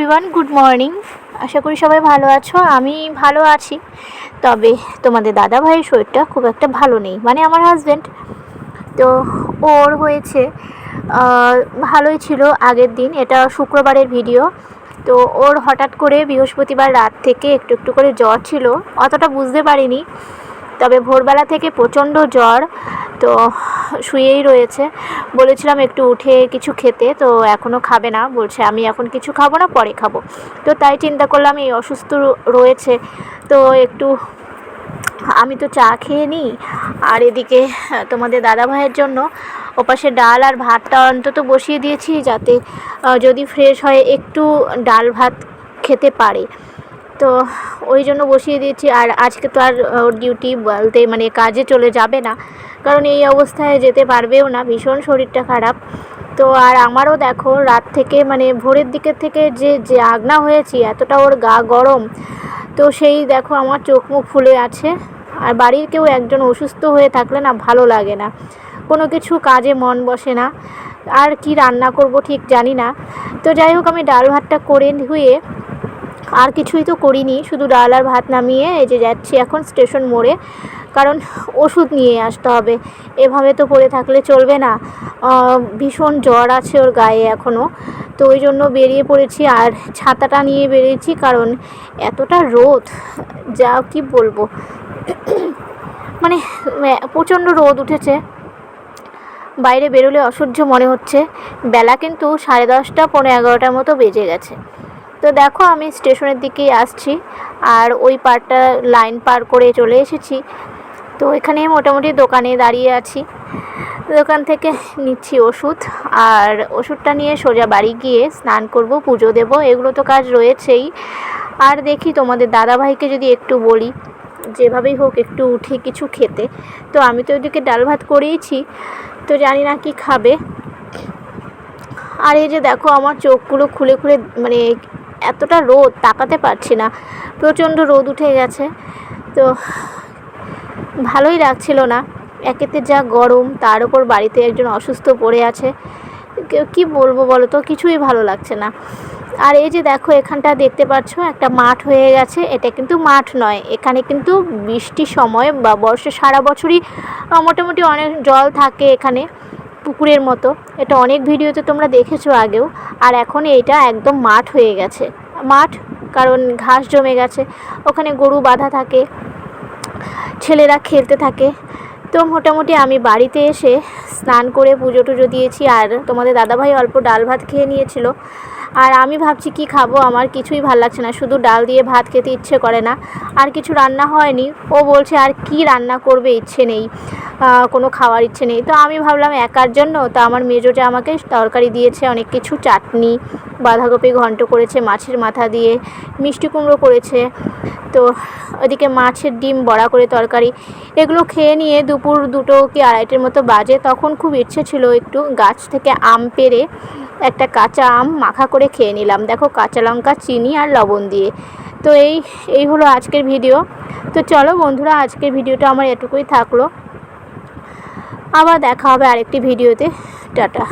Everyone, good morning. আশা করি সবাই ভালো আছো। আমি ভালো আছি, তবে তোমাদের দাদা ভাইয়ের শরীরটা খুব একটা ভালো নেই, মানে আমার হাজব্যান্ড। তো ওর হয়েছে ভালোই ছিল আগের দিন, এটা শুক্রবারের ভিডিও। তো ওর হঠাৎ করে বৃহস্পতিবার রাত থেকে একটু একটু করে জ্বর ছিল, অতটা বুঝতে পারিনি। তবে ভোরবেলা থেকে প্রচণ্ড জ্বর, তো শুয়েই রয়েছে। বলেছিলাম একটু উঠে কিছু খেতে, তো এখনও খাবে না, বলছে আমি এখন কিছু খাবো না, পরে খাবো। তো তাই চিন্তা করলাম এই অসুস্থ রয়েছে, তো একটু আমি তো চা খেয়ে নিই। আর এদিকে তোমাদের দাদা ভাইয়ের জন্য ওপাশে ডাল আর ভাতটা অন্তত বসিয়ে দিয়েছি, যাতে যদি ফ্রেশ হয় একটু ডাল ভাত খেতে পারে। তো ওই জন্য বসিয়ে দিয়েছি। আর আজকে তো আর ওর ডিউটি বলতে মানে কাজে চলে যাবে না, কারণ এই অবস্থায় যেতে পারবেও না, ভীষণ শরীরটা খারাপ। তো আর আমারও দেখো রাত থেকে মানে ভোরের দিকের থেকে যে আগনা হয়েছি, এতটা ওর গা গরম। তো সেই দেখো আমার চোখ মুখ ফুলে আছে। আর বাড়ির কেউ একজন অসুস্থ হয়ে থাকলে না ভালো লাগে না, কোনো কিছু কাজে মন বসে না। আর কি রান্না করব ঠিক জানি না। তো যাই হোক, আমি ডাল ভাতটা করে ধুয়ে আর কিছুই তো করিনি, শুধু ডাল আর ভাত নামিয়ে এই যে যাচ্ছি এখন স্টেশন মোড়ে, কারণ ওষুধ নিয়ে আসতে হবে। এভাবে তো পড়ে থাকলে চলবে না, ভীষণ জ্বর আছে ওর গায়ে এখনও। তো ওই জন্য বেরিয়ে পড়েছি, আর ছাতাটা নিয়ে বেরিয়েছি, কারণ এতটা রোদ, যা কি বলবো, মানে প্রচণ্ড রোদ উঠেছে। বাইরে বেরোলে অসহ্য মনে হচ্ছে। বেলা কিন্তু 10:30 11টার মতো বেজে গেছে। তো দেখো আমি স্টেশনের দিকেই আসছি, আর ওই পারটা লাইন পার করে চলে এসেছি। তো এখানে মোটামুটি দোকানে দাঁড়িয়ে আছি, দোকান থেকে নিচ্ছি ওষুধ, আর ওষুধটা নিয়ে সোজা বাড়ি গিয়ে স্নান করব, পুজো দেব, এগুলো তো কাজ রয়েছেই। আর দেখি তোমাদের দাদাভাইকে যদি একটু বলি যেভাবেই হোক একটু উঠে কিছু খেতে। তো আমি তো ওইদিকে ডাল ভাত করেইছি, তো জানি না কি খাবে। আর এই যে দেখো আমার চোখগুলো খুলে খুলে মানে এতটা রোদ, তাকাতে পারছি না, প্রচণ্ড রোদ উঠে গেছে। তো ভালোই লাগছিল না, একেতে যা গরম, তার উপর বাড়িতে একজন অসুস্থ পড়ে আছে, কি বলবো বলো তো, কিছুই ভালো লাগছে না। আর এই যে দেখো এখানটা দেখতে পাচ্ছ একটা মাঠ হয়ে গেছে, এটা কিন্তু মাঠ নয়, এখানে কিন্তু বৃষ্টির সময় বা বর্ষে সারা বছরই মোটামুটি অনেক জল থাকে এখানে, পুকুরের মতো। এটা অনেক ভিডিওতে তোমরা দেখেছো আগেও। আর এখন এইটা একদম মাঠ হয়ে গেছে, মাঠ, কারণ ঘাস জমে গেছে, ওখানে গরু বাঁধা থাকে, ছেলেরা খেলতে থাকে। তো মোটামুটি আমি বাড়িতে এসে স্নান করে পুজো টুজো দিয়েছি, আর তোমাদের দাদাভাই অল্প ডাল ভাত খেয়ে নিয়েছিল। আর আমি ভাবছি কি খাবো, আমার কিছুই ভাল লাগছে না, শুধু ডাল দিয়ে ভাত খেতে ইচ্ছে করে না। আর কিছু রান্না হয়নি, ও বলছে আর কি রান্না করবে, ইচ্ছে নেই, কোনো খাওয়ার ইচ্ছে নেই। তো আমি ভাবলাম একার জন্য, তো আমার মেজোটা আমাকে তরকারি দিয়েছে অনেক কিছু, চাটনি, বাঁধাকপি ঘন্ট করেছে মাছের মাথা দিয়ে, মিষ্টি কুমড়ো করেছে, তো ওদিকে মাছের ডিম বড়া করে তরকারি। এগুলো খেয়ে নিয়ে দুপুর 2টো কি 2:30টার মতো বাজে, তখন খুব ইচ্ছে ছিল একটু গাছ থেকে আম পেড়ে একটা কাঁচা আম মাখা করে খেয়ে নিলাম, দেখো কাঁচা লঙ্কা, চিনি আর লবণ দিয়ে। তো এই হলো আজকের ভিডিও। তো চলো বন্ধুরা, আজকের ভিডিওটা আমার এটুকুই থাকলো, আবার দেখা হবে আরেকটি ভিডিওতে। টাটা।